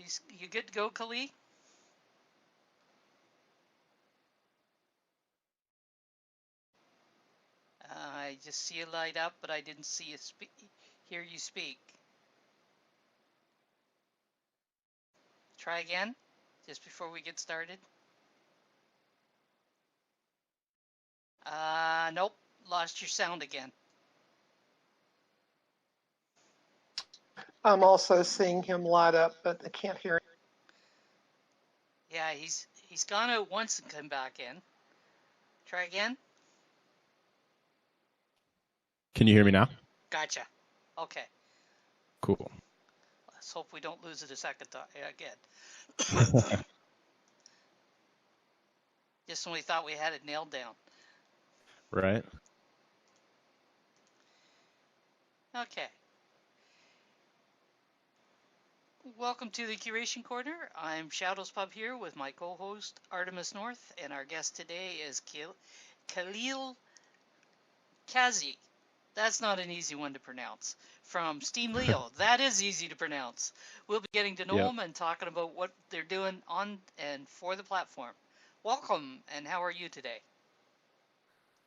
You good to go, Kali? I just see you light up, but I didn't see you hear you speak. Try again, just before we get started. Nope, lost your sound again. I'm also seeing him light up, but I can't hear him. Yeah, he's gone out once and come back in. Try again. Can you hear me now? Gotcha. Okay. Cool. Let's hope we don't lose it a second time again. Just when we thought we had it nailed down. Right. Okay. Welcome to the Curation Corner. I'm Shadows Pub here with my co-host Artemis North, and our guest today is Khalil Kazi. That's not an easy one to pronounce. From Steem Leo. That is easy to pronounce. We'll be getting to know them and talking about what they're doing on and for the platform. Welcome, and how are you today?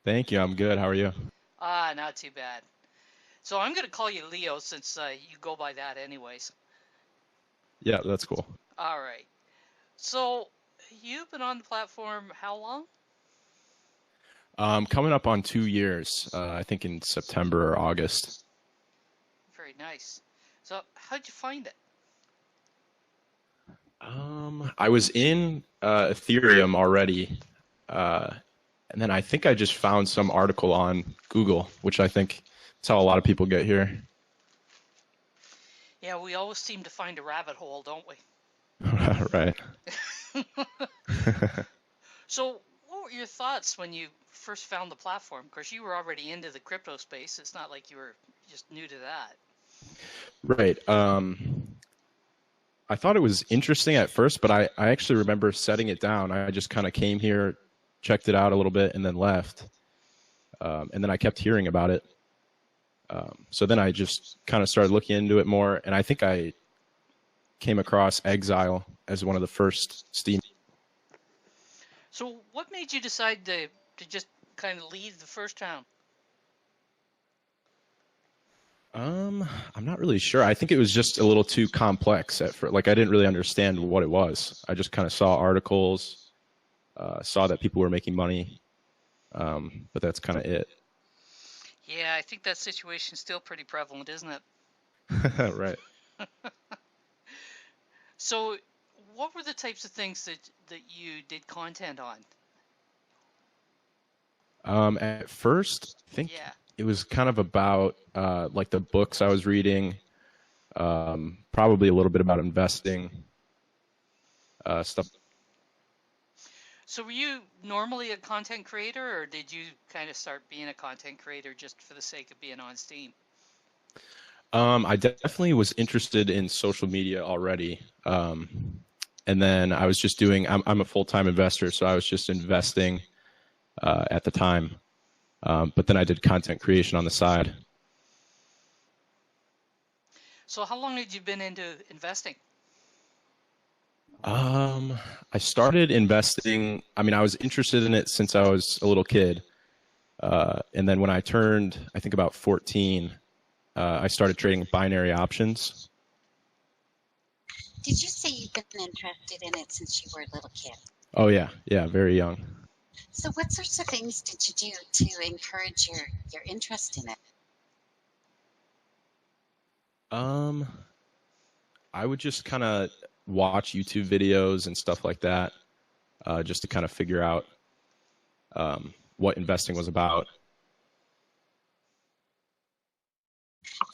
Thank you. I'm good. How are you? Not too bad. So I'm going to call you Leo since you go by that anyways. Yeah, that's cool. All right. So you've been on the platform how long? Coming up on 2 years, I think in September or August. Very nice. So how'd you find it? I was in Ethereum already, and then I think I just found some article on Google, which I think that's how a lot of people get here. Yeah, we always seem to find a rabbit hole, don't we? Right. So what were your thoughts when you first found the platform? Of course, you were already into the crypto space. It's not like you were just new to that. Right. I thought it was interesting at first, but I actually remember setting it down. I just kind of came here, checked it out a little bit, and then left. And then I kept hearing about it. So then I just kind of started looking into it more, and I think I came across Exile as one of the first Steem. So what made you decide to just kind of leave the first round? I'm not really sure. I think it was just a little too complex at first. Like I didn't really understand what it was. I just kind of saw articles, saw that people were making money, but that's kind of it. Yeah, I think that situation's still pretty prevalent, isn't it? Right. So what were the types of things that you did content on? At first, I think it was kind of about like the books I was reading, probably a little bit about investing, stuff. So were you normally a content creator, or did you kind of start being a content creator just for the sake of being on Steem? I definitely was interested in social media already. And then I was just doing, I'm a full-time investor, so I was just investing at the time. But then I did content creation on the side. So how long had you been into investing? I started investing, I mean, I was interested in it since I was a little kid. And then when I turned, I think about 14, I started trading binary options. Did you say you've been interested in it since you were a little kid? Oh, yeah. Yeah, very young. So what sorts of things did you do to encourage your interest in it? I would just kind of watch YouTube videos and stuff like that, just to kind of figure out what investing was about.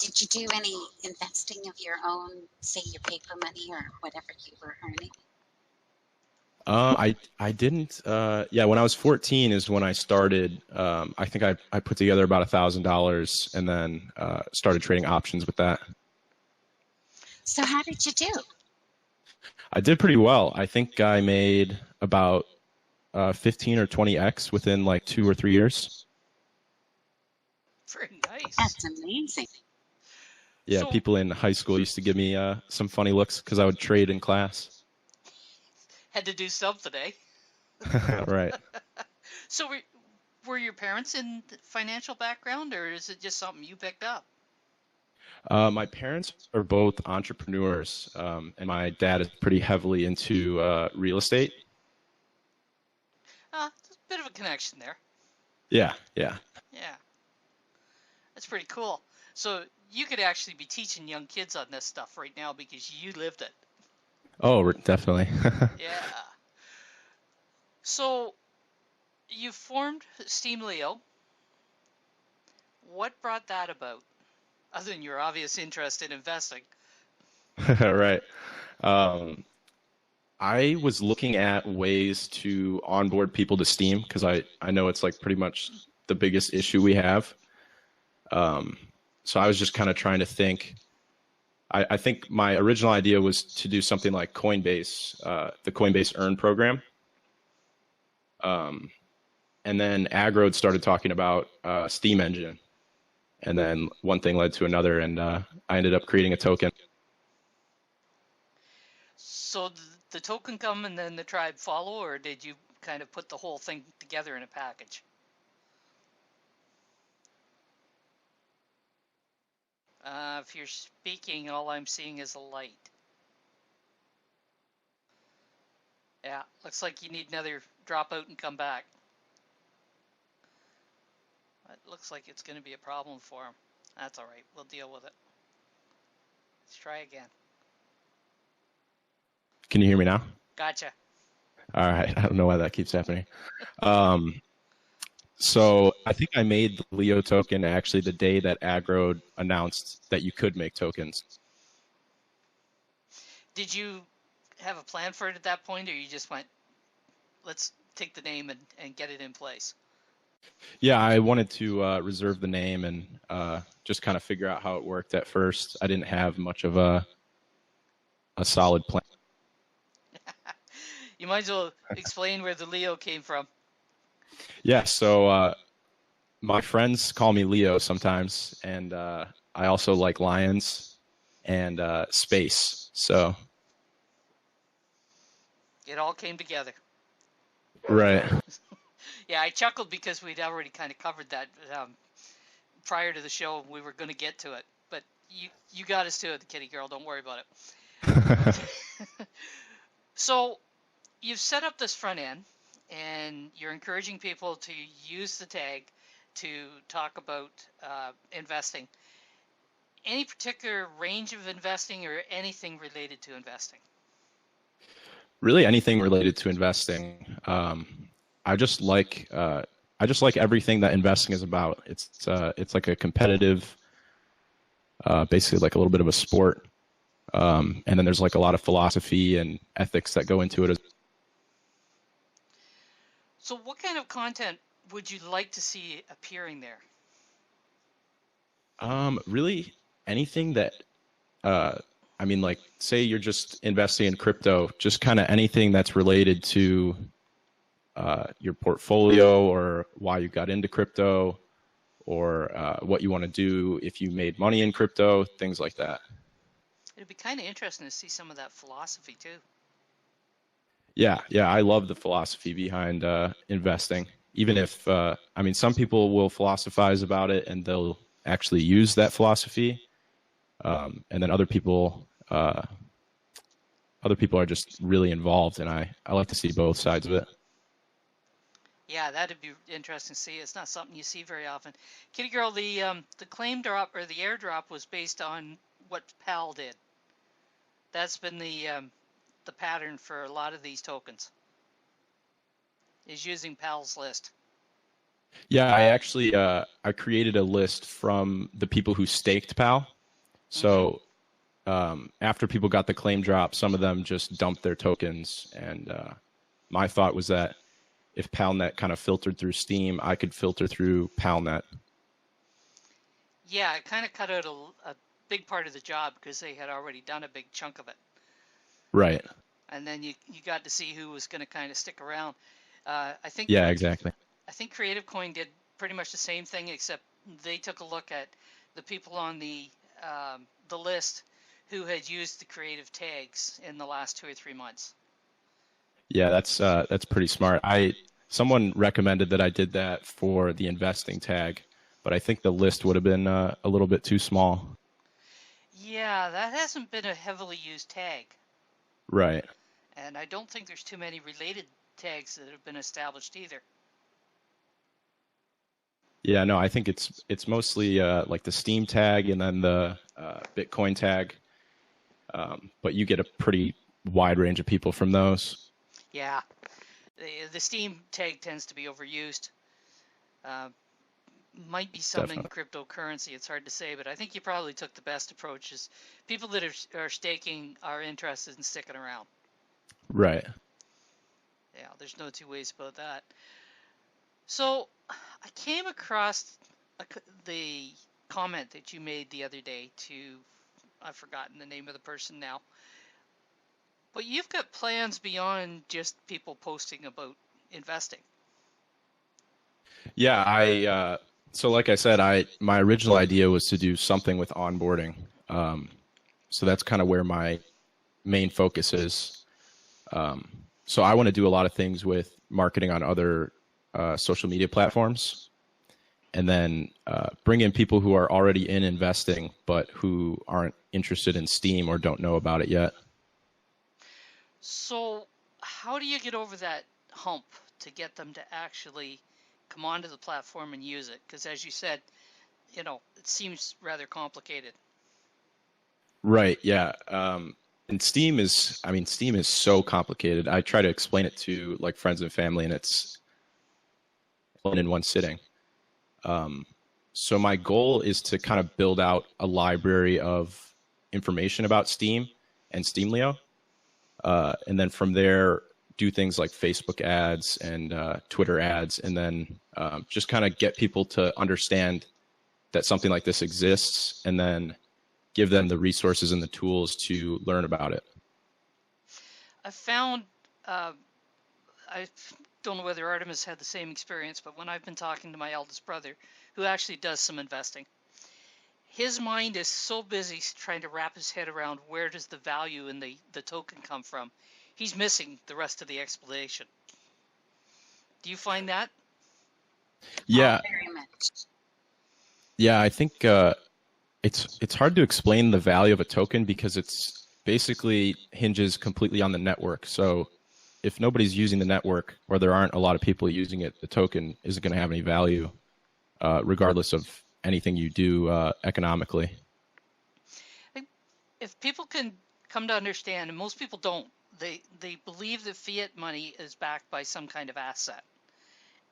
Did you do any investing of your own, say your paper money or whatever you were earning? I didn't. Yeah, when I was 14 is when I started. I think I put together about $1,000 and then started trading options with that. So how did you do? I did pretty well. I think I made about 15 or 20x within like 2 or 3 years. Very nice. That's amazing. Yeah, So people in high school used to give me some funny looks because I would trade in class. had to do something, eh? Right. So were your parents in financial background, or is it just something you picked up? My parents are both entrepreneurs, and my dad is pretty heavily into real estate. There's a bit of a connection there. Yeah, yeah. Yeah, that's pretty cool. So you could actually be teaching young kids on this stuff right now because you lived it. Oh, definitely. Yeah. So you formed Steem Leo. What brought that about, other than your obvious interest in investing? Right. Um, I was looking at ways to onboard people to Steam because I know it's like pretty much the biggest issue we have. Um, so I was just kind of trying to think. I think my original idea was to do something like Coinbase, the Coinbase Earn program. Um, and then Agrode started talking about Steam Engine. And then one thing led to another, and I ended up creating a token. So the token come and then the tribe follow, or did you kind of put the whole thing together in a package? If you're speaking, all I'm seeing is a light. Yeah, looks like you need another drop out and come back. It looks like it's going to be a problem for him. That's all right. We'll deal with it. Let's try again. Can you hear me now? Gotcha. All right. I don't know why that keeps happening. So I think I made the Leo token actually the day that Agrode announced that you could make tokens. Did you have a plan for it at that point, or you just went, let's take the name and get it in place? Yeah, I wanted to reserve the name and just kind of figure out how it worked at first. I didn't have much of a solid plan. You might as well explain where the Leo came from. Yeah, so my friends call me Leo sometimes, and I also like lions and space. So It all came together. right. Yeah, I chuckled because we'd already kind of covered that prior to the show. We were going to get to it, but you got us to it, the kitty girl. Don't worry about it. So you've set up this front end, and you're encouraging people to use the tag to talk about investing. Any particular range of investing or anything related to investing? Really, anything related to investing. I just like everything that investing is about. It's like a competitive, basically like a little bit of a sport. And then there's like a lot of philosophy and ethics that go into it. So what kind of content would you like to see appearing there? Really anything that, I mean, like say you're just investing in crypto, just kind of anything that's related to your portfolio or why you got into crypto or what you want to do if you made money in crypto, things like that. It'd be kind of interesting to see some of that philosophy too. Yeah, I love the philosophy behind investing. Even if, I mean, some people will philosophize about it and they'll actually use that philosophy, and then other people are just really involved, and I like to see both sides of it. Yeah, that'd be interesting to see. It's not something you see very often. Kitty girl, the claim drop or the airdrop was based on what PAL did. That's been the pattern for a lot of these tokens. Is using PAL's list. Yeah, I actually I created a list from the people who staked PAL. So after people got the claim drop, some of them just dumped their tokens, and my thought was that if PALnet kind of filtered through Steem, I could filter through PALnet. Yeah, it kind of cut out a big part of the job because they had already done a big chunk of it. Right. And then you got to see who was going to kind of stick around. I think. Yeah, exactly. I think Creative Coin did pretty much the same thing, except they took a look at the people on the the list who had used the creative tags in the last 2 or 3 months. Yeah, that's pretty smart. Someone recommended that I did that for the investing tag, but I think the list would have been a little bit too small. Yeah, that hasn't been a heavily used tag. Right. And I don't think there's too many related tags that have been established either. Yeah, no, I think it's mostly like the Steem tag and then the Bitcoin tag, but you get a pretty wide range of people from those. Yeah, the Steem tag tends to be overused. Might be some in Definitely. cryptocurrency, it's hard to say, but I think you probably took the best approach is people that are staking are interested in sticking around. Right. Yeah, there's no two ways about that. So I came across the comment that you made the other day to, I've forgotten the name of the person now, but you've got plans beyond just people posting about investing. Yeah, so like I said, my original idea was to do something with onboarding. So that's kind of where my main focus is. So I want to do a lot of things with marketing on other social media platforms, and then bring in people who are already in investing, but who aren't interested in Steem or don't know about it yet. So how do you get over that hump to get them to actually come onto the platform and use it? Because as you said, it seems rather complicated. Right. Yeah. And Steem is so complicated. I try to explain it to like friends and family, and it's in one sitting. So my goal is to kind of build out a library of information about Steem and Steem Leo. And then from there, do things like Facebook ads and Twitter ads, and then just kind of get people to understand that something like this exists, and then give them the resources and the tools to learn about it. I found, I don't know whether Artemis had the same experience, but when I've been talking to my eldest brother, who actually does some investing, his mind is so busy trying to wrap his head around where does the value in the token come from. He's missing the rest of the explanation. Do you find that? Yeah. Very much. Yeah, I think it's hard to explain the value of a token because it's basically hinges completely on the network. So if nobody's using the network, or there aren't a lot of people using it, the token isn't going to have any value, regardless of anything you do economically. If people can come to understand, and most people don't, they believe that fiat money is backed by some kind of asset.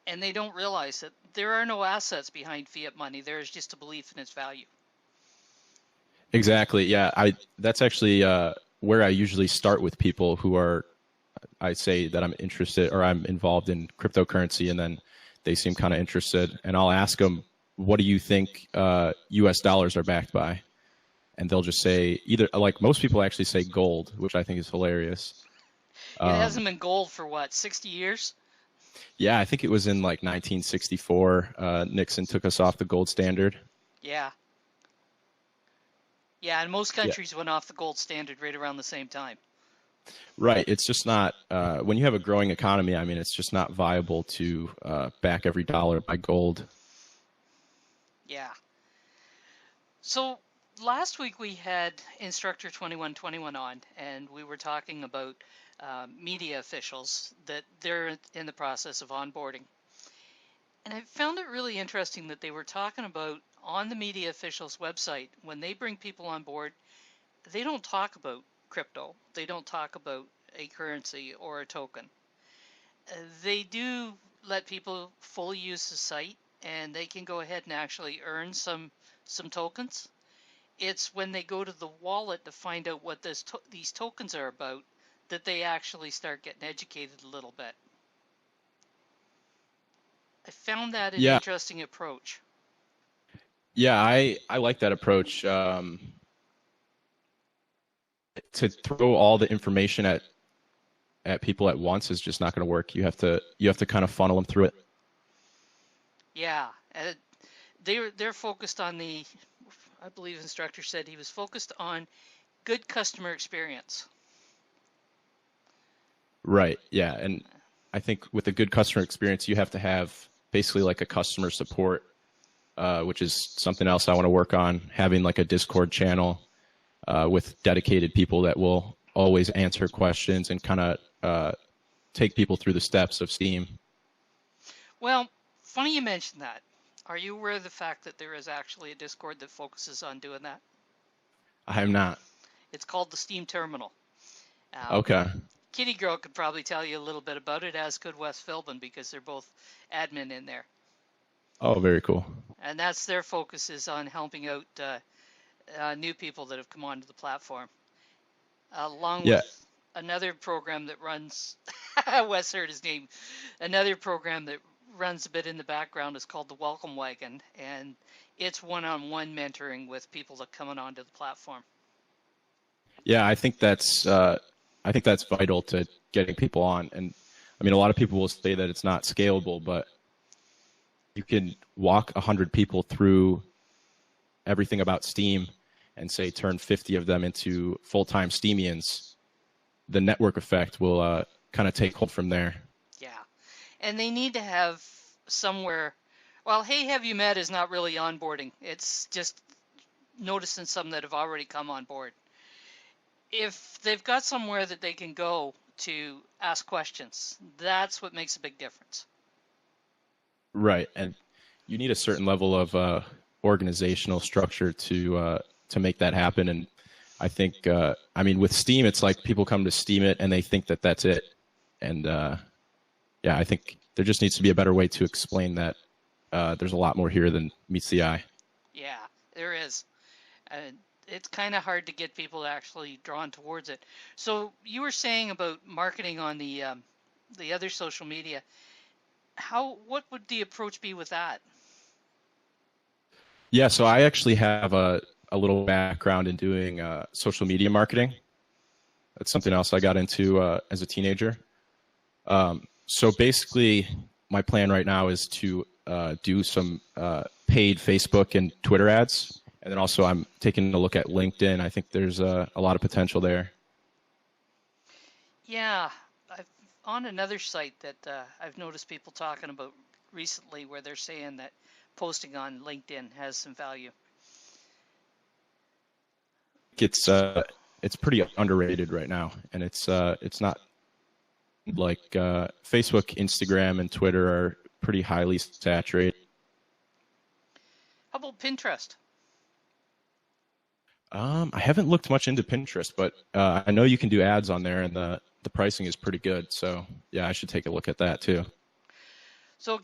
And they don't realize that there are no assets behind fiat money. There is just a belief in its value. Exactly. Yeah, that's actually where I usually start with people who are, I say that I'm interested or I'm involved in cryptocurrency, and then they seem kind of interested, and I'll ask them, what do you think US dollars are backed by? And they'll just say either, like most people actually say gold, which I think is hilarious. It hasn't been gold for what, 60 years? Yeah, I think it was in like 1964. Nixon took us off the gold standard. Yeah. Yeah, and most countries went off the gold standard right around the same time. Right. It's just not, when you have a growing economy, I mean, it's just not viable to back every dollar by gold. Yeah. So last week we had Instructor 2121 on, and we were talking about media officials that they're in the process of onboarding. And I found it really interesting that they were talking about on the media officials website, when they bring people on board, they don't talk about crypto. They don't talk about a currency or a token. They do let people fully use the site, and they can go ahead and actually earn some tokens. It's when they go to the wallet to find out what these tokens are about that they actually start getting educated a little bit. I found that an interesting approach. Yeah, I like that approach. To throw all the information at people at once is just not going to work. You have to kind of funnel them through it. Yeah, they're focused on I believe instructor said he was focused on good customer experience. Right. Yeah. And I think with a good customer experience, you have to have basically like a customer support, which is something else I want to work on, having like a Discord channel with dedicated people that will always answer questions and kind of take people through the steps of Steem. Well, funny you mentioned that. Are you aware of the fact that there is actually a Discord that focuses on doing that? I am not. It's called the Steem Terminal. Okay. Kitty Girl could probably tell you a little bit about it, as could Wes Philbin, because they're both admin in there. Oh, very cool. And that's their focus, is on helping out new people that have come onto the platform. Along with another program that runs, Wes heard his name, another program that runs a bit in the background is called the Welcome Wagon, and it's one-on-one mentoring with people that are coming onto the platform. Yeah, I think that's vital to getting people on. And I mean, a lot of people will say that it's not scalable, but you can walk 100 people through everything about Steem and say turn 50 of them into full-time Steemians. The network effect will kind of take hold from there. Yeah, and they need to have somewhere. Well, hey, have you met is not really onboarding. It's just noticing some that have already come on board. If they've got somewhere that they can go to ask questions, that's what makes a big difference. Right, and you need a certain level of organizational structure to make that happen. And I think, I mean, with Steem, it's like people come to Steem it and they think that that's it. And yeah, I think there just needs to be a better way to explain that there's a lot more here than meets the eye. Yeah, there is. It's kind of hard to get people actually drawn towards it. So you were saying about marketing on the other social media. What would the approach be with that? Yeah, so I actually have a little background in doing social media marketing. That's something else I got into as a teenager. So basically, my plan right now is to do some paid Facebook and Twitter ads. And then also I'm taking a look at LinkedIn. I think there's a lot of potential there. Yeah, on another site that I've noticed people talking about recently, where they're saying that posting on LinkedIn has some value. It's pretty underrated right now, and it's not like Facebook, Instagram, and Twitter are pretty highly saturated. How about Pinterest? I haven't looked much into Pinterest, but I know you can do ads on there, and the pricing is pretty good. So yeah, I should take a look at that too. So,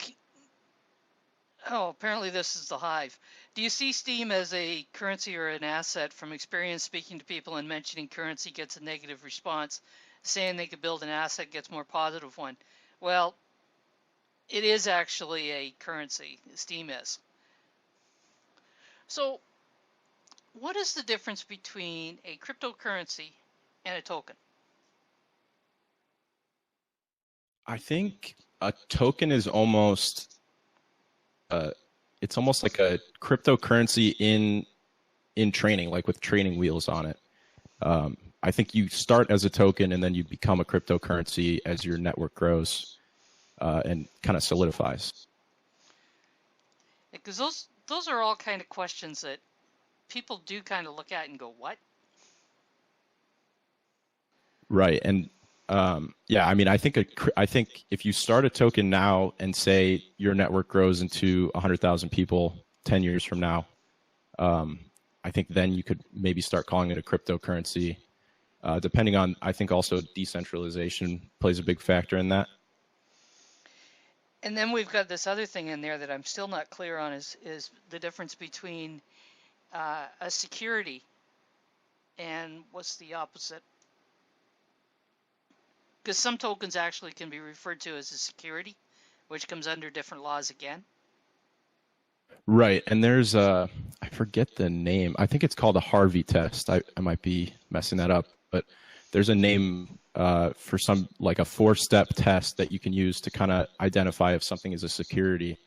apparently this is the Hive. Do you see Steem as a currency or an asset? From experience speaking to people and mentioning currency gets a negative response, saying they could build an asset gets more positive one. Well, it is actually a currency, Steem is. So, what is the difference between a cryptocurrency and a token? I think a token is almost it's almost like a cryptocurrency in training, like with training wheels on it. I think you start as a token and then you become a cryptocurrency as your network grows and kind of solidifies. Because those are all kind of questions that people do kind of look at and go, what? Right. And yeah, I mean, I think if you start a token now and say your network grows into 100,000 people 10 years from now, I think then you could maybe start calling it a cryptocurrency, depending on, I think also decentralization plays a big factor in that. And then we've got this other thing in there that I'm still not clear on is the difference between a security and what's the opposite? Because some tokens actually can be referred to as a security, which comes under different laws again. Right, and there's I forget the name. I think it's called a Harvey test. I might be messing that up, but there's a name for some, like a 4-step test that you can use to kind of identify if something is a security.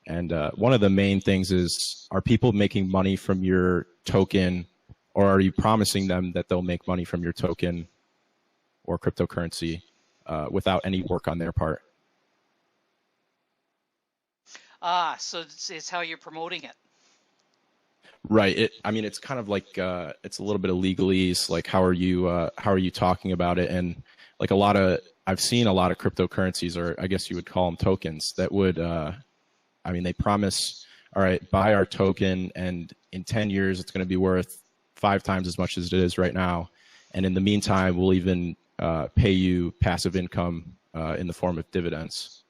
And one of the main things is, are people making money from your token, or are you promising them that they'll make money from your token or cryptocurrency without any work on their part? So it's how you're promoting it. Right. I mean, it's kind of like it's a little bit of legalese. Like, how are you talking about it? And like I've seen a lot of cryptocurrencies, or I guess you would call them tokens, that would, I mean, they promise, all right, buy our token, and in 10 years it's going to be worth 5 times as much as it is right now. And in the meantime, we'll even pay you passive income in the form of dividends.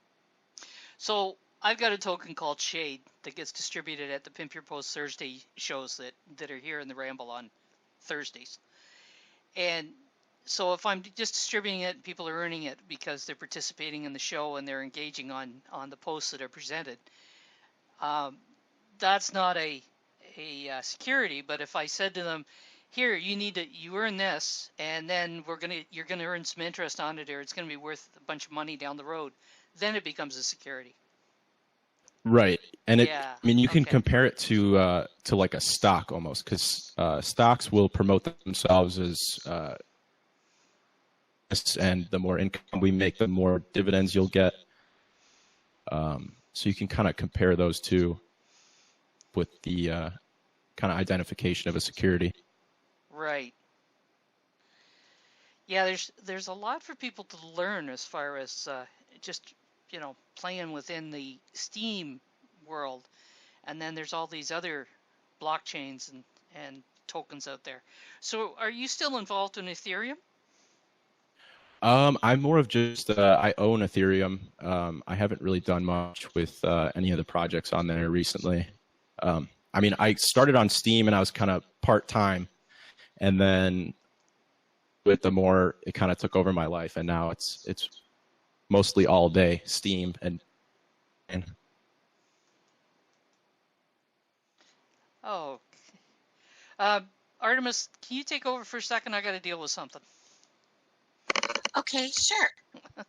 So I've got a token called Shade that gets distributed at the Pimp Your Post Thursday shows that are here in the Ramble on Thursdays. And so if I'm just distributing it, people are earning it because they're participating in the show and they're engaging on the posts that are presented. That's not a security, but if I said to them, here, you earn this, and then you're gonna earn some interest on it, or it's gonna be worth a bunch of money down the road, then it becomes a security. Right. And Yeah, I mean, you can okay. compare it to like a stock almost, because stocks will promote themselves as and the more income we make, the more dividends you'll get. So you can kind of compare those two with the kind of identification of a security. Right. Yeah, there's a lot for people to learn as far as just playing within the Steem world, and then there's all these other blockchains and tokens out there. So are you still involved in Ethereum? I'm more of just I own Ethereum. I haven't really done much with any of the projects on there recently. I mean, I started on Steem and I was kind of part-time, and then with the more, it kind of took over my life, and now it's mostly all day Steem and Oh, Artemis, can you take over for a second? I got to deal with something. Okay, sure.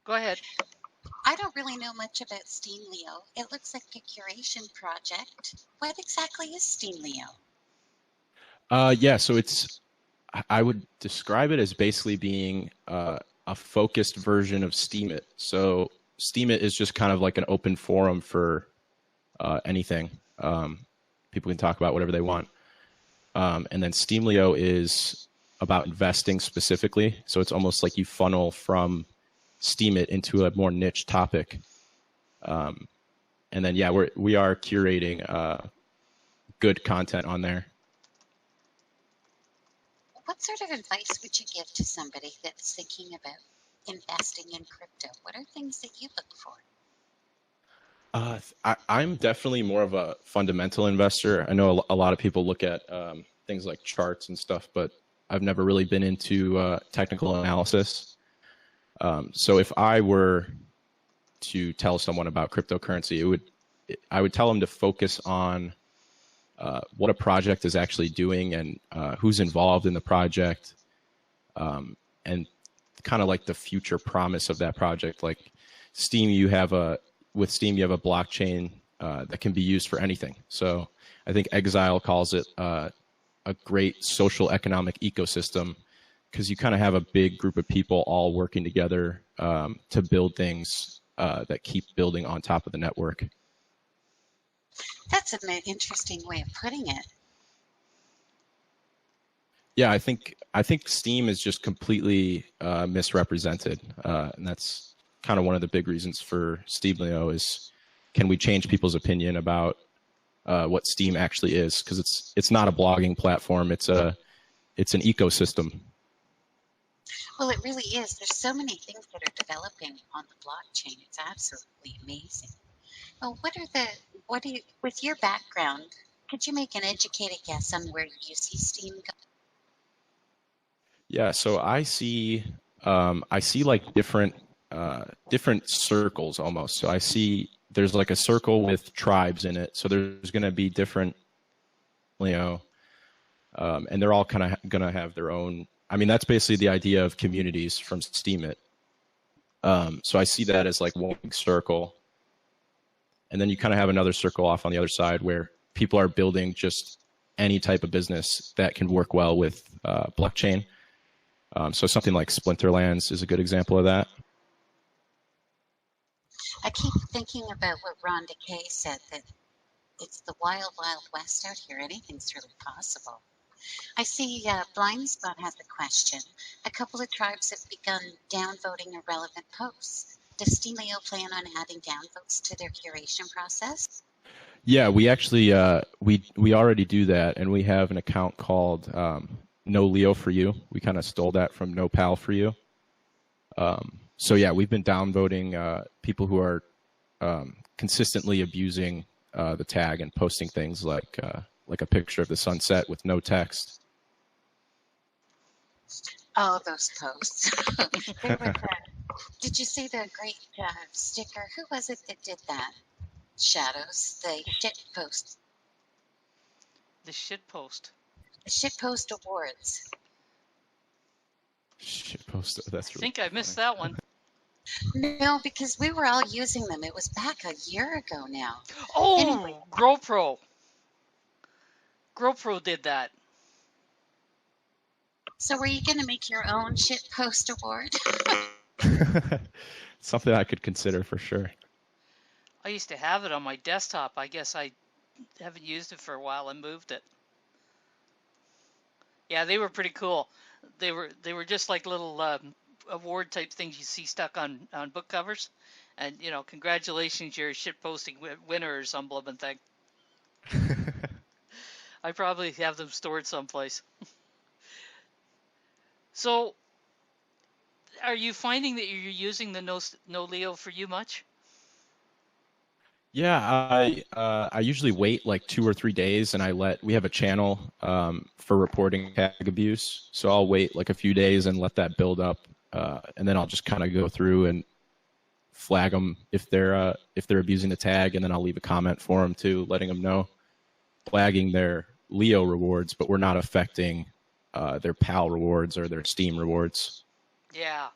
Go ahead. I don't really know much about Steem Leo. It looks like a curation project. What exactly is Steem Leo? Yeah, so I would describe it as basically being a focused version of Steemit. So Steemit is just kind of like an open forum for anything. People can talk about whatever they want. And then Steem Leo is about investing specifically. So it's almost like you funnel from Steemit into a more niche topic. And then, yeah, we are curating good content on there. What sort of advice would you give to somebody that's thinking about investing in crypto? What are things that you look for? I'm definitely more of a fundamental investor. I know a lot of people look at things like charts and stuff, but I've never really been into technical analysis. So if I were to tell someone about cryptocurrency, I would tell them to focus on what a project is actually doing and who's involved in the project, and kind of like the future promise of that project. Like Steem, with Steem, you have a blockchain that can be used for anything. So I think Exile calls it a great social economic ecosystem, because you kind of have a big group of people all working together to build things that keep building on top of the network. That's an interesting way of putting it. Yeah, I think Steem is just completely misrepresented, and that's kind of one of the big reasons for Steem Leo is, can we change people's opinion about what Steem actually is? Because it's not a blogging platform; it's an ecosystem. Well, it really is. There's so many things that are developing on the blockchain. It's absolutely amazing. Well, with your background, could you make an educated guess on where you see Steem go? Yeah, so I see like different circles almost. So I see there's like a circle with tribes in it. So there's going to be different, and they're all kind of going to have their own. I mean, that's basically the idea of communities from Steemit. So I see that as like one big circle. And then you kind of have another circle off on the other side where people are building just any type of business that can work well with blockchain. So something like Splinterlands is a good example of that. I keep thinking about what Ron DeKay said, that it's the wild, wild west out here. Anything's really possible. I see Blind Spot has a question. A couple of tribes have begun downvoting irrelevant posts. Does Steem Leo plan on adding downvotes to their curation process? Yeah, we actually we already do that, and we have an account called No Leo for You. We kind of stole that from No Pal for You. So yeah, we've been downvoting people who are consistently abusing the tag and posting things like a picture of the sunset with no text. Oh, those posts. There was did you see the great sticker? Who was it that did that? Shadows, the shit post. The shit post. The shit post awards. Shit post. That's I really think I missed funny. that one. No, because we were all using them. It was back a year ago now. Oh, Anyway. GoPro. GoPro did that. So were you going to make your own shit post award? Something I could consider for sure. I used to have it on my desktop. I guess I haven't used it for a while. I moved it. Yeah, they were pretty cool. They were just like little award type things you see stuck on book covers, and you know, congratulations, you're a shit posting winner or some blubbing thing. I probably have them stored someplace. So, are you finding that you're using the No Leo for You much? Yeah, I usually wait like 2 or 3 days, and we have a channel for reporting tag abuse. So I'll wait like a few days and let that build up, and then I'll just kind of go through and flag them if they're abusing the tag, and then I'll leave a comment for them too, letting them know, flagging their Leo rewards, but we're not affecting their PAL rewards or their Steam rewards. Yeah.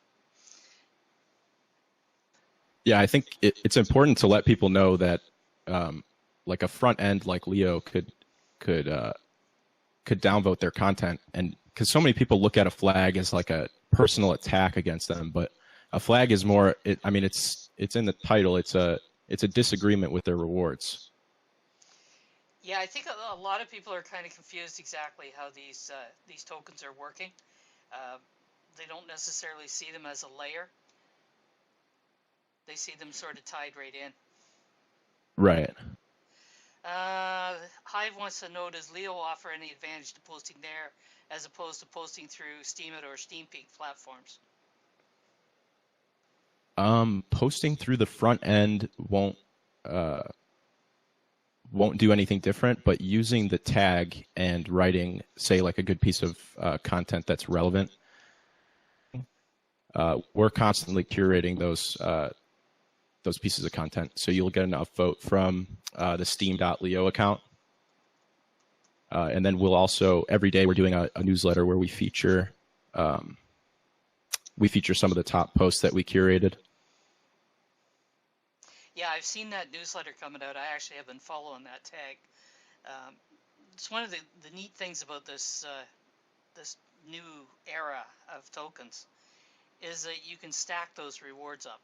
Yeah, I think it's important to let people know that, like a front end like Leo could downvote their content, and because so many people look at a flag as like a personal attack against them, but a flag is more. It's in the title. It's a disagreement with their rewards. Yeah, I think a lot of people are kind of confused exactly how these tokens are working. They don't necessarily see them as a layer. They see them sort of tied right in. Right. Hive wants to know, does Leo offer any advantage to posting there as opposed to posting through Steemit or Steampeak platforms? Posting through the front end won't do anything different, but using the tag and writing, say, like a good piece of content that's relevant, we're constantly curating those pieces of content. So you'll get an upvote from the Steem.Leo account. And then we'll also, every day we're doing a newsletter where we feature some of the top posts that we curated. Yeah, I've seen that newsletter coming out. I actually have been following that tag. It's one of the neat things about this new era of tokens is that you can stack those rewards up.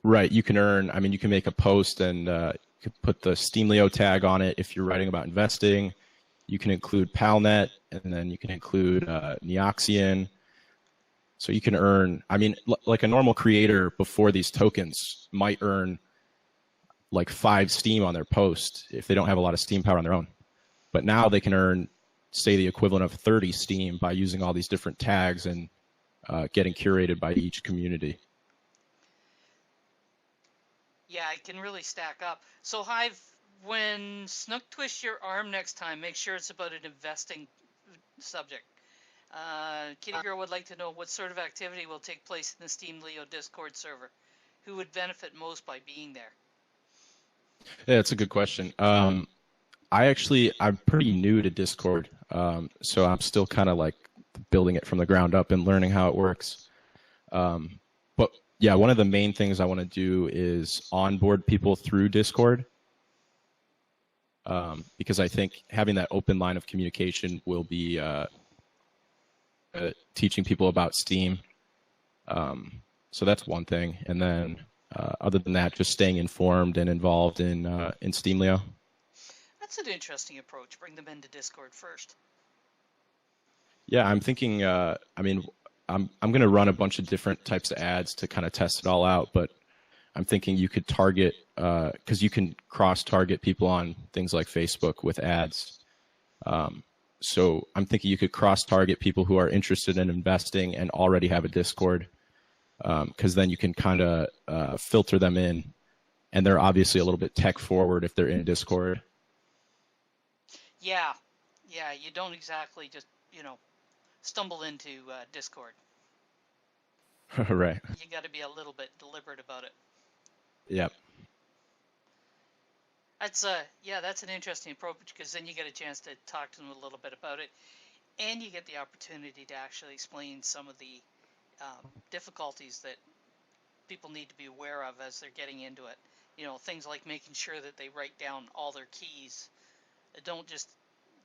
Right. You can earn, you can make a post and you can put the Steem Leo tag on it if you're writing about investing. You can include PalNet, and then you can include Neoxian. So you can earn, like a normal creator before these tokens might earn like 5 Steem on their post if they don't have a lot of Steem power on their own. But now they can earn, say, the equivalent of 30 Steem by using all these different tags and getting curated by each community. Yeah, it can really stack up. So Hive, when Snook twists your arm next time, make sure it's about an investing subject. Kitty Girl would like to know what sort of activity will take place in the Steem Leo Discord server. Who would benefit most by being there? Yeah, that's a good question. I'm pretty new to Discord, so I'm still kind of like building it from the ground up and learning how it works. But yeah, one of the main things I want to do is onboard people through Discord, because I think having that open line of communication will be teaching people about Steem. So that's one thing. And then other than that, just staying informed and involved in Steem Leo. That's an interesting approach. Bring them into Discord first. Yeah, I'm thinking, I mean, I'm going to run a bunch of different types of ads to kind of test it all out, but I'm thinking you could target, because you can cross-target people on things like Facebook with ads. So I'm thinking you could cross-target people who are interested in investing and already have a Discord, because then you can kind of filter them in, and they're obviously a little bit tech-forward if they're in Discord. Yeah, you don't exactly just, stumble into Discord. Right. You got to be a little bit deliberate about it. Yep. That's an interesting approach, because then you get a chance to talk to them a little bit about it, and you get the opportunity to actually explain some of the difficulties that people need to be aware of as they're getting into it. Things like making sure that they write down all their keys. Don't just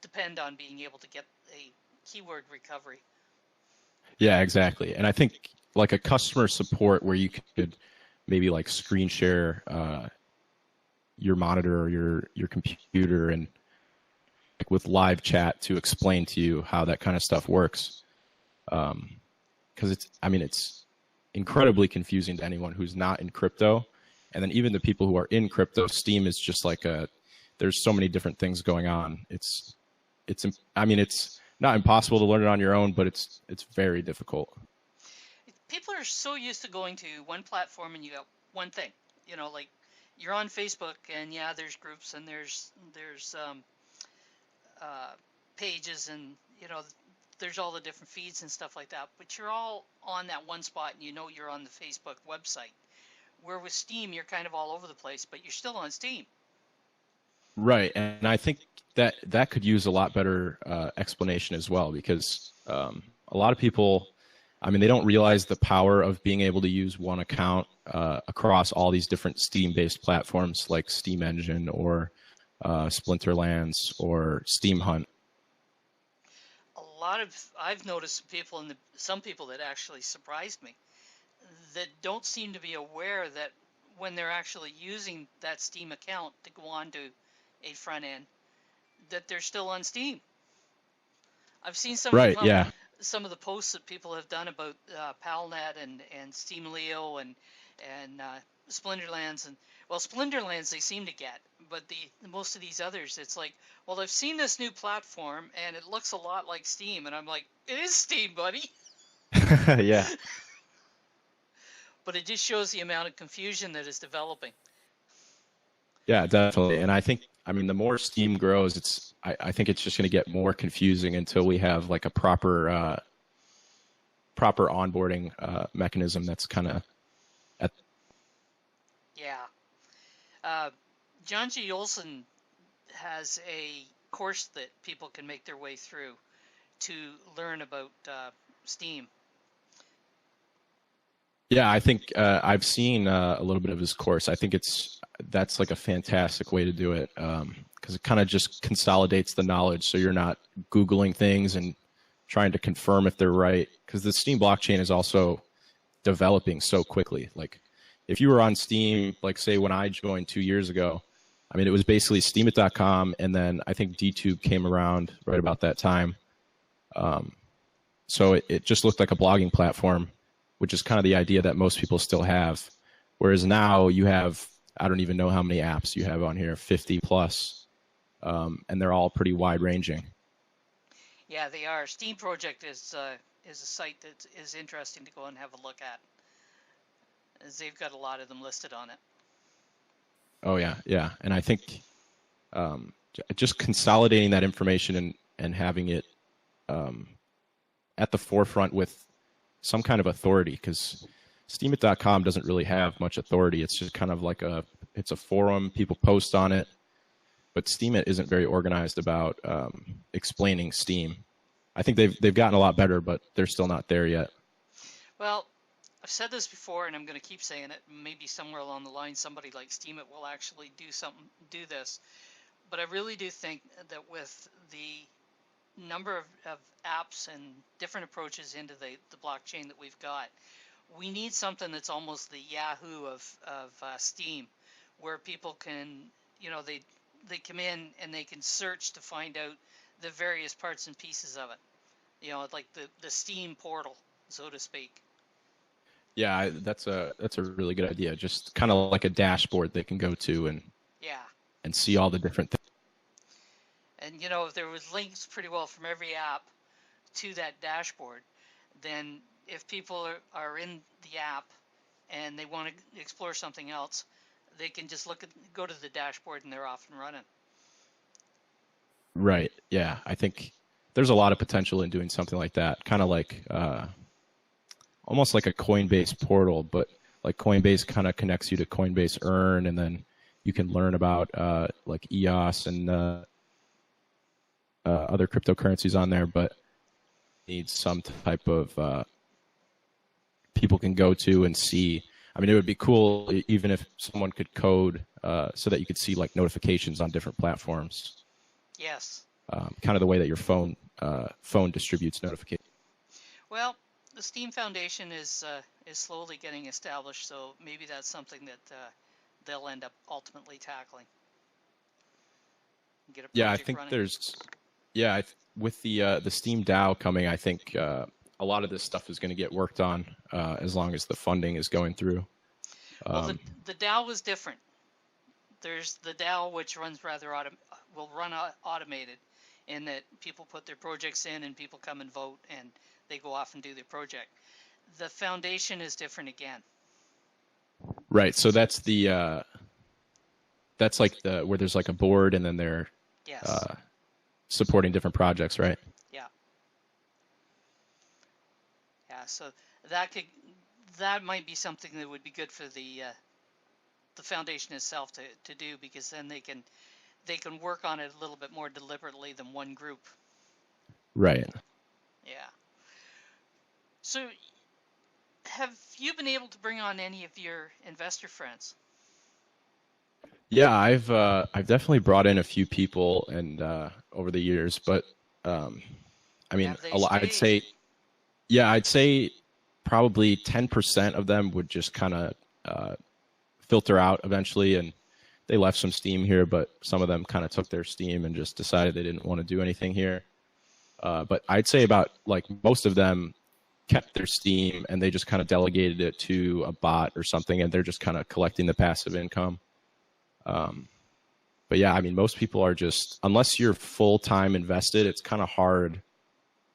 depend on being able to get a keyword recovery. Yeah, exactly. And I think like a customer support where you could maybe like screen share your monitor or your computer, and like with live chat to explain to you how that kind of stuff works. Because it's incredibly confusing to anyone who's not in crypto. And then even the people who are in crypto, Steem is just like there's so many different things going on. It's not impossible to learn it on your own, but it's very difficult. People are so used to going to one platform and you got one thing. Like you're on Facebook and yeah, there's groups and there's pages and there's all the different feeds and stuff like that. But you're all on that one spot and you're on the Facebook website. Where with Steem, you're kind of all over the place, but you're still on Steem. Right, and I think that could use a lot better explanation as well, because a lot of people, they don't realize the power of being able to use one account across all these different Steam-based platforms like Steam Engine or Splinterlands or Steam Hunt. I've noticed some people that actually surprised me that don't seem to be aware that when they're actually using that Steam account to go on to a front end, that they're still on Steem. I've seen some of the posts that people have done about PalNet and Steem Leo and Splinterlands, and Splinterlands they seem to get, but most of these others, it's like, well, I've seen this new platform and it looks a lot like Steem, and I'm like, it is Steem, buddy. Yeah. But it just shows the amount of confusion that is developing. Yeah, definitely. And I think, the more Steem grows, I think it's just going to get more confusing until we have like a proper onboarding mechanism that's kind of at. Yeah. John G. Olson has a course that people can make their way through to learn about Steem. Yeah, I think I've seen a little bit of his course. I think that's like a fantastic way to do it, because it kind of just consolidates the knowledge, so you're not Googling things and trying to confirm if they're right, because the Steem blockchain is also developing so quickly. Like if you were on Steem, like say when I joined 2 years ago, it was basically steemit.com, and then I think DTube came around right about that time. So it just looked like a blogging platform, which is kind of the idea that most people still have. Whereas now you have, I don't even know how many apps you have on here, 50 plus, and they're all pretty wide ranging. Yeah, they are. Steem Project is a site that is interesting to go and have a look at, as they've got a lot of them listed on it. Oh yeah. And I think just consolidating that information and having it at the forefront with some kind of authority, because steemit.com doesn't really have much authority. It's just kind of like it's a forum, people post on it, but Steemit isn't very organized about explaining Steem. I think they've gotten a lot better, but they're still not there yet. Well, I've said this before, and I'm going to keep saying it. Maybe somewhere along the line, somebody like Steemit will actually do this. But I really do think that with the number of apps and different approaches into the blockchain that we've got, we need something that's almost the Yahoo of Steem, where people can, they come in and they can search to find out the various parts and pieces of it. Like the Steem portal, so to speak. Yeah, that's a really good idea. Just kind of like a dashboard they can go to Yeah. and see all the different things. And if there was links pretty well from every app to that dashboard, then if people are in the app and they want to explore something else, they can just go to the dashboard and they're off and running. Right. Yeah, I think there's a lot of potential in doing something like that. Kind of like almost like a Coinbase portal, but like Coinbase kind of connects you to Coinbase Earn, and then you can learn about like EOS and other cryptocurrencies on there, but needs some type of people can go to and see. I mean, it would be cool even if someone could code so that you could see like notifications on different platforms. Yes. Kind of the way that your phone distributes notifications. Well, the Steem Foundation is slowly getting established, so maybe that's something that they'll end up ultimately tackling. Get a project Yeah, I think running. with the Steem DAO coming, I think a lot of this stuff is going to get worked on as long as the funding is going through. Well, the DAO was different. There's the DAO, which runs will run automated, in that people put their projects in and people come and vote and they go off and do their project. The foundation is different again. Right. So that's that's like where there's like a board and then they're Yes. Supporting different projects, right? Yeah. Yeah. So that might be something that would be good for the foundation itself to do, because then they can work on it a little bit more deliberately than one group. Right. Yeah. So, have you been able to bring on any of your investor friends? Yeah, I've definitely brought in a few people and over the years, but I mean, I'd say probably 10% of them would just kind of filter out eventually, and they left some Steem here, but some of them kind of took their Steem and just decided they didn't want to do anything here. But I'd say about like most of them kept their Steem and they just kind of delegated it to a bot or something, and they're just kind of collecting the passive income. But yeah, I mean, most people are just, unless you're full-time invested, it's kind of hard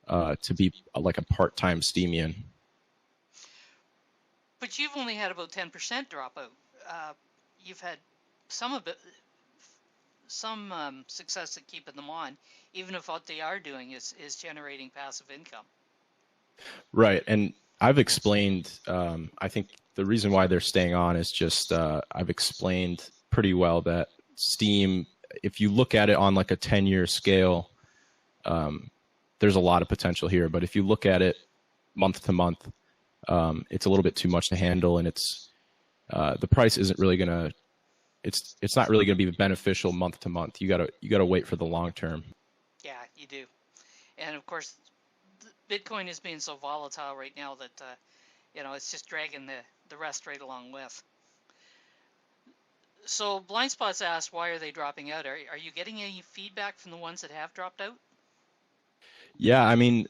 to be like a part-time Steemian. But you've only had about 10% dropout. You've had some success at keeping them on, even if what they are doing is generating passive income. Right, and I've explained, I think the reason why they're staying on is just, I've explained pretty well that Steem, if you look at it on like a 10-year scale, there's a lot of potential here. But if you look at it month to month, it's a little bit too much to handle, and it's the price isn't really gonna, it's not really gonna be beneficial month to month. You gotta wait for the long term. Yeah, you do. And of course, Bitcoin is being so volatile right now that it's just dragging the rest right along with. So Blindspots asked, why are they dropping out? Are you getting any feedback from the ones that have dropped out? Yeah, I mean,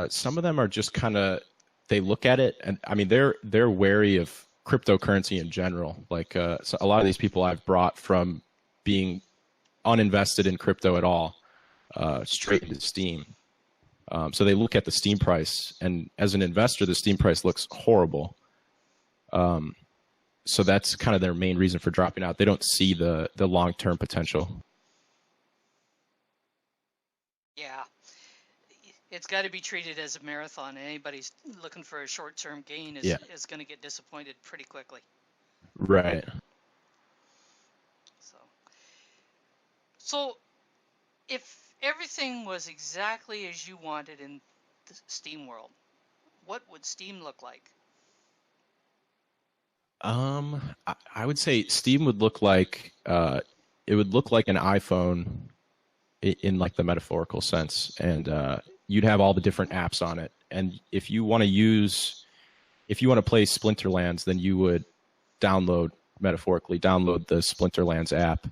some of them are just kind of, they look at it, and I mean, they're wary of cryptocurrency in general. Like so a lot of these people I've brought from being uninvested in crypto at all, straight into Steem. So they look at the Steem price, and as an investor, the Steem price looks horrible. So that's kind of their main reason for dropping out. They don't see the long-term potential. Yeah. It's got to be treated as a marathon. Anybody's looking for a short-term gain is going to get disappointed pretty quickly. Right. So if everything was exactly as you wanted in the Steem world, what would Steem look like? I would say Steam would look like it would look like an iPhone in like the metaphorical sense, and you'd have all the different apps on it. And if you want to play Splinterlands, then you would metaphorically download the Splinterlands app,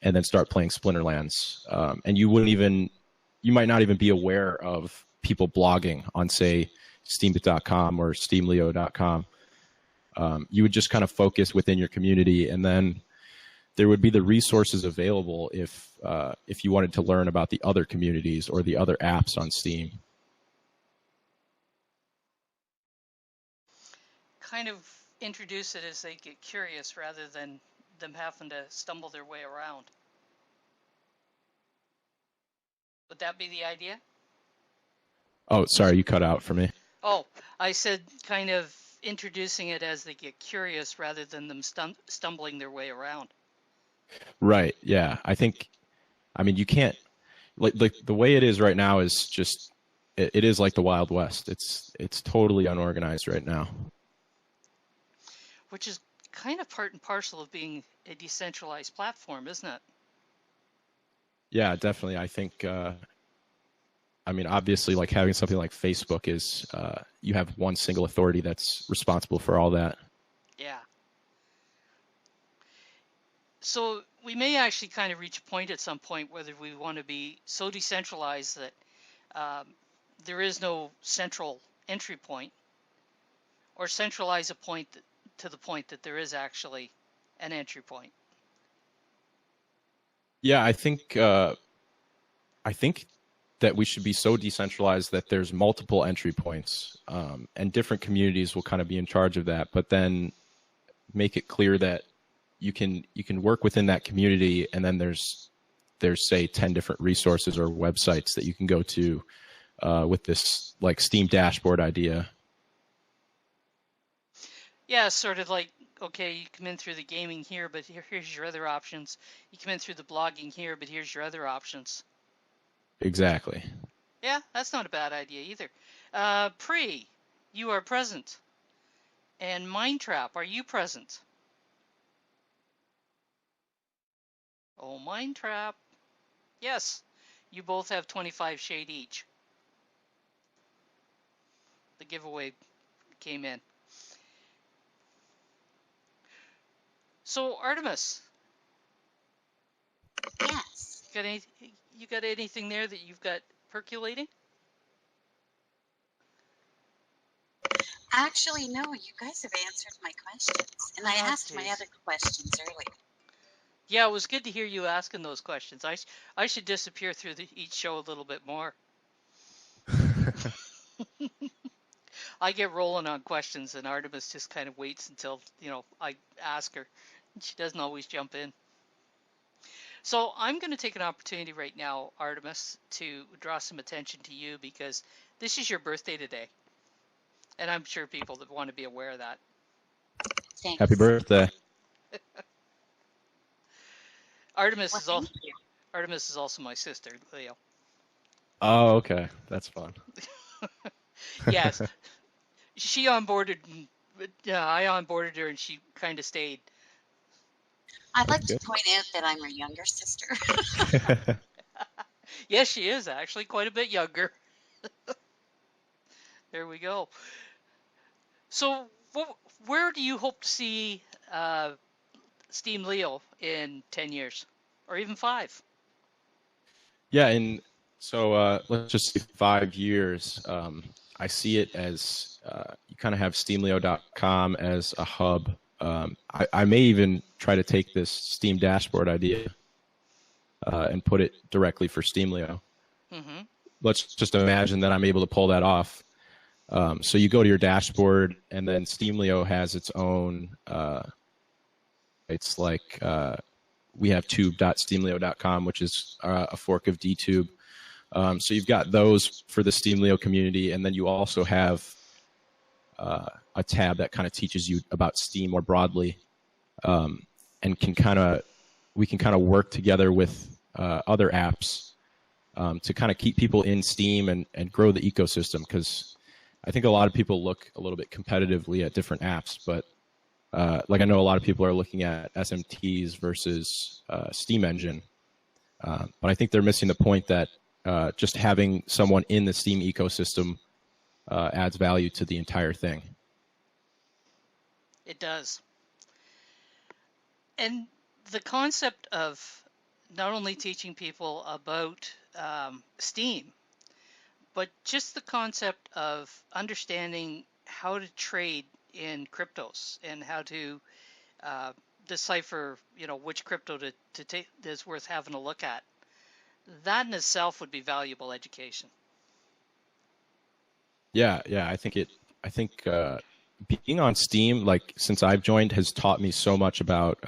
and then start playing Splinterlands. And you might not even be aware of people blogging on, say, Steam.com or SteamLeo.com. You would just kind of focus within your community, and then there would be the resources available if you wanted to learn about the other communities or the other apps on Steam. Kind of introduce it as they get curious rather than them having to stumble their way around. Would that be the idea? Oh, sorry, you cut out for me. Oh, I said kind of introducing it as they get curious rather than them stumbling their way around. Right. Yeah. I mean, you can't, like the way it is right now is just, it is like the Wild West. It's totally unorganized right now. Which is kind of part and parcel of being a decentralized platform, isn't it? Yeah, definitely. I think, I mean, obviously, like having something like Facebook is, you have one single authority that's responsible for all that. Yeah. So we may actually kind of reach a point at some point whether we want to be so decentralized that there is no central entry point, or centralize a point to the point that there is actually an entry point. Yeah, I think that we should be so decentralized that there's multiple entry points, and different communities will kind of be in charge of that. But then make it clear that you can work within that community, and then there's say 10 different resources or websites that you can go to with this like Steam dashboard idea. Yeah, sort of like, okay, you come in through the gaming here, but here's your other options. You come in through the blogging here, but here's your other options. Exactly. Yeah, that's not a bad idea either. Pre, you are present. And Mindtrap, are you present? Oh, Mindtrap. Yes, you both have 25 shade each. The giveaway came in. So, Artemis. Yes. You got anything there that you've got percolating? Actually, no, you guys have answered my questions. And I asked my other questions earlier. Yeah, it was good to hear you asking those questions. I should disappear through each show a little bit more. I get rolling on questions, and Artemis just kind of waits until, I ask her. She doesn't always jump in. So I'm going to take an opportunity right now, Artemis, to draw some attention to you because this is your birthday today. And I'm sure people that want to be aware of that. Thanks. Happy birthday. Artemis is also my sister, Leo. Oh, okay. That's fun. Yes. She onboarded, I onboarded her and she kind of stayed. I'd like to point out that I'm her younger sister. Yes, she is actually quite a bit younger. There we go. So, where do you hope to see Steem Leo in 10 years, or even 5? Yeah, so let's just say 5 years. I see it as you kind of have SteamLeo.com as a hub. I may even try to take this Steam dashboard idea and put it directly for Steem Leo. Mm-hmm. Let's just imagine that I'm able to pull that off. So you go to your dashboard, and then Steem Leo has its own. It's like we have tube.steamleo.com, which is a fork of DTube. So you've got those for the Steem Leo community, and then you also have a tab that kind of teaches you about Steam more broadly, and we can kind of work together with other apps to kind of keep people in Steam and grow the ecosystem, because I think a lot of people look a little bit competitively at different apps, but like I know a lot of people are looking at SMTs versus Steam Engine, but I think they're missing the point that just having someone in the Steam ecosystem adds value to the entire thing. It does. And the concept of not only teaching people about Steam, but just the concept of understanding how to trade in cryptos and how to decipher, which crypto to take is worth having a look at. That in itself would be valuable education. Yeah, I think being on Steam, like since I've joined, has taught me so much about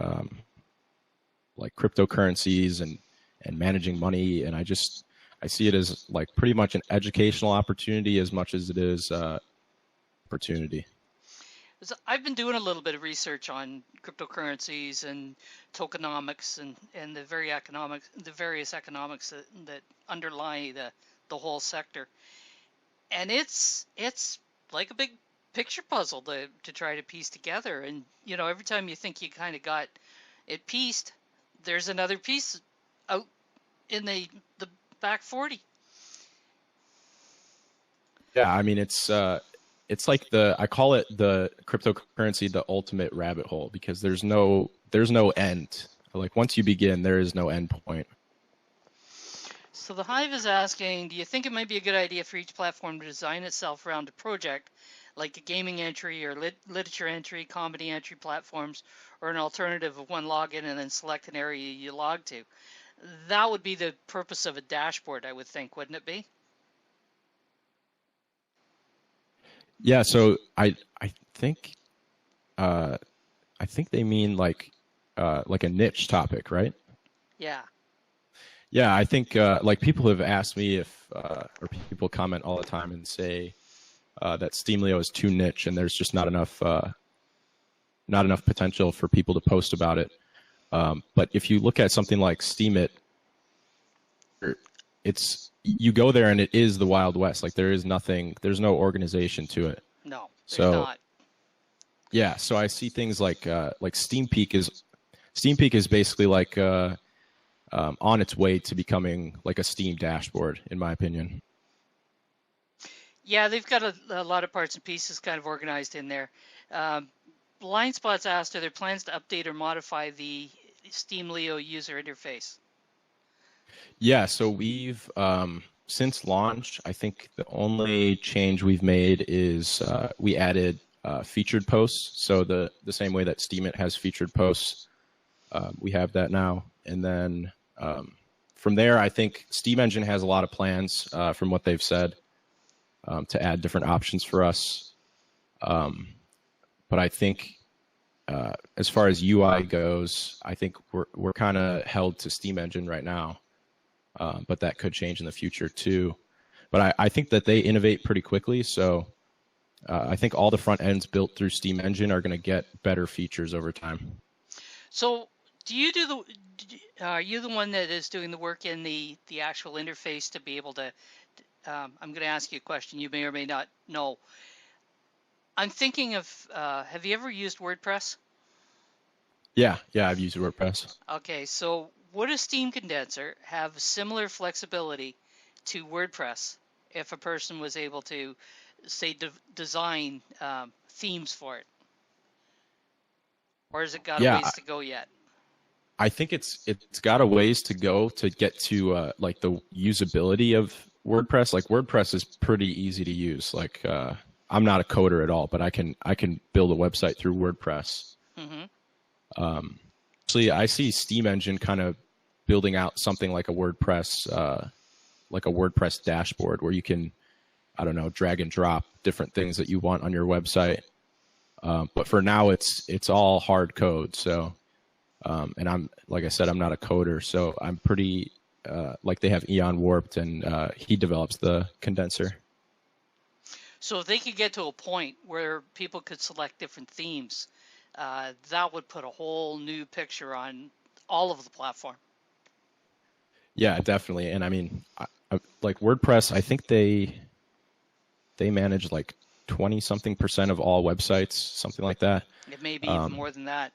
like cryptocurrencies and managing money, and I see it as like pretty much an educational opportunity as much as it is opportunity. So I've been doing a little bit of research on cryptocurrencies and tokenomics and the various economics that underlie the whole sector. And it's like a big picture puzzle to try to piece together. And every time you think you kind of got it pieced, there's another piece out in the back 40. Yeah, I mean it's like I call it the cryptocurrency the ultimate rabbit hole, because there's no end. Like once you begin, there is no end point. So the Hive is asking, do you think it might be a good idea for each platform to design itself around a project, like a gaming entry or literature entry, comedy entry platforms, or an alternative of one login and then select an area you log to? That would be the purpose of a dashboard, I would think, wouldn't it be? Yeah, so I think they mean like a niche topic, right? Yeah. Yeah, I think like people have asked me if, or people comment all the time and say that Steem Leo is too niche and there's just not enough potential for people to post about it. But if you look at something like Steemit, you go there and it is the Wild West. Like there's no organization to it. No, there's not. Yeah, so I see things like Steampeak is basically like on its way to becoming like a Steam dashboard, in my opinion. Yeah, they've got a lot of parts and pieces kind of organized in there. Blind Spots asked, are there plans to update or modify the Steem Leo user interface? Yeah, so we've since launch, I think the only change we've made is we added featured posts. So the same way that Steemit has featured posts, we have that now. And then from there, I think Steam Engine has a lot of plans from what they've said to add different options for us. But I think as far as UI goes, I think we're kind of held to Steam Engine right now. But that could change in the future too. But I think that they innovate pretty quickly. So I think all the front ends built through Steam Engine are going to get better features over time. So are you the one that is doing the work in the actual interface to be able to, I'm going to ask you a question you may or may not know. I'm thinking of, have you ever used WordPress? Yeah, I've used WordPress. Okay, so would a Steam condenser have similar flexibility to WordPress if a person was able to, say, design themes for it? Or has it got a ways to go yet? I think it's got a ways to go to get to like the usability of WordPress. Like WordPress is pretty easy to use. Like I'm not a coder at all, but I can build a website through WordPress. Mm-hmm. So I see Steam Engine kind of building out something like a WordPress dashboard where you can, I don't know, drag and drop different things that you want on your website. But for now, it's all hard code. So, and I'm, like I said, I'm not a coder, so I'm pretty like they have Eon Warped, and he develops the condenser. So if they could get to a point where people could select different themes, that would put a whole new picture on all of the platform. Yeah, definitely. And I mean, like WordPress, I think they manage like 20-something% of all websites, something like that. It may be even more than that.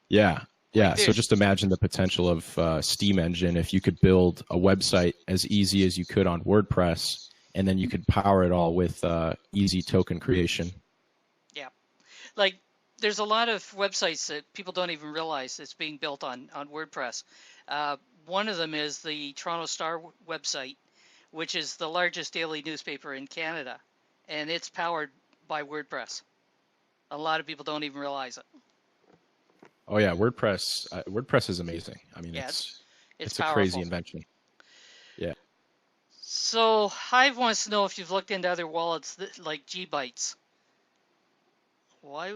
Yeah. Yeah. So there's- just imagine the potential of Steam Engine if you could build a website as easy as you could on WordPress, and then you could power it all with easy token creation. Yeah. Like, there's a lot of websites that people don't even realize it's being built on WordPress. One of them is the Toronto Star website, which is the largest daily newspaper in Canada, and it's powered by WordPress. A lot of people don't even realize it. Oh yeah, WordPress is amazing. I mean, Yeah, it's a powerful. crazy invention. Yeah. So Hive wants to know if you've looked into other wallets like GBytes. Why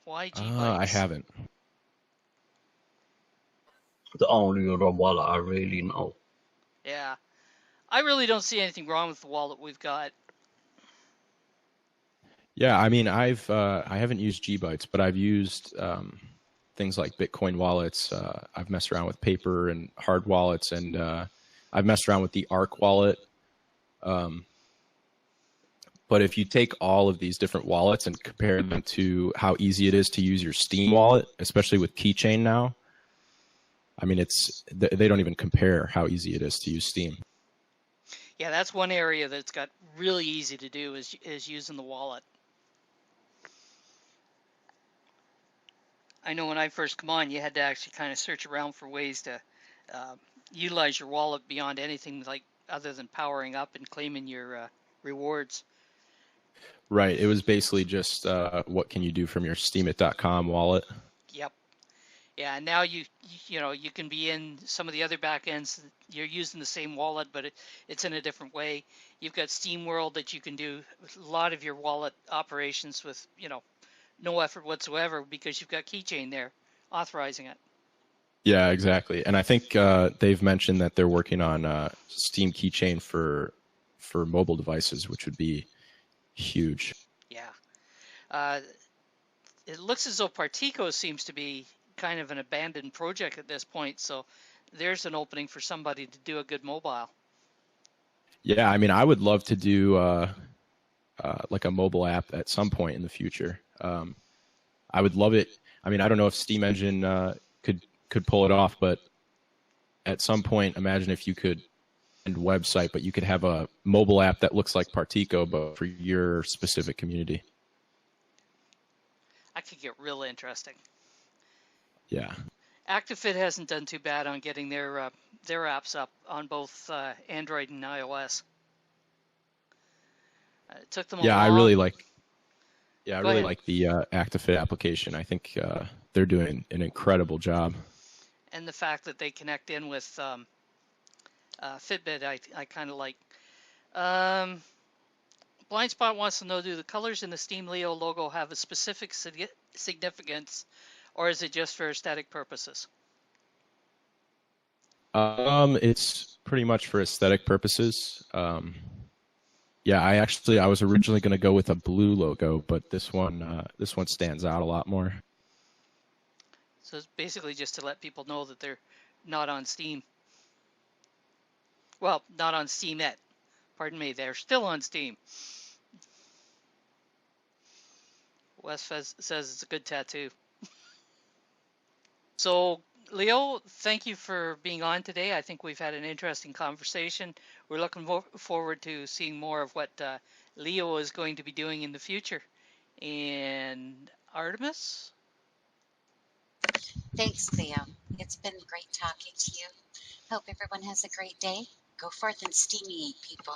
GBytes? I haven't. The only other wallet I really know. Yeah, I really don't see anything wrong with the wallet we've got. Yeah, I mean, I haven't used GBytes, but I've used things like Bitcoin wallets. I've messed around with paper and hard wallets, and I've messed around with the Arc wallet. But if you take all of these different wallets and compare them to how easy it is to use your Steem wallet, especially with Keychain now, I mean, they don't even compare how easy it is to use Steem. Yeah, that's one area that's got really easy to do is using the wallet. I know when I first come on, you had to actually kind of search around for ways to utilize your wallet beyond anything like other than powering up and claiming your rewards. Right. It was basically just what can you do from your Steemit.com wallet. Yep. Yeah, and now you can be in some of the other backends. You're using the same wallet, but it's in a different way. You've got Steam World that you can do a lot of your wallet operations with, no effort whatsoever because you've got Keychain there authorizing it. Yeah, exactly. And I think they've mentioned that they're working on Steem Keychain for mobile devices, which would be huge. Yeah. It looks as though Partico seems to be kind of an abandoned project at this point, so there's an opening for somebody to do a good mobile. Yeah, I mean, I would love to do like a mobile app at some point in the future. I would love it. I mean, I don't know if Steam Engine could pull it off, but at some point, imagine if you could end website, but you could have a mobile app that looks like Partico, but for your specific community. That could get real interesting. Yeah. ActiveFit hasn't done too bad on getting their apps up on both Android and iOS. It took them a Yeah, long... I really like the ahead. ActiveFit application. I think they're doing an incredible job. And the fact that they connect in with Fitbit, I kind of like. Blind Spot wants to know, do the colors in the Steem Leo logo have a specific significance, or is it just for aesthetic purposes? It's pretty much for aesthetic purposes. Yeah, I was originally going to go with a blue logo, but this one stands out a lot more. So it's basically just to let people know that they're not on Steam. Well, not on Steemit. Pardon me, they're still on Steam. Wes says it's a good tattoo. So, Leo, thank you for being on today. I think we've had an interesting conversation. We're looking forward to seeing more of what Leo is going to be doing in the future. And Artemis? Thanks, Leo. It's been great talking to you. Hope everyone has a great day. Go forth and steamy, people.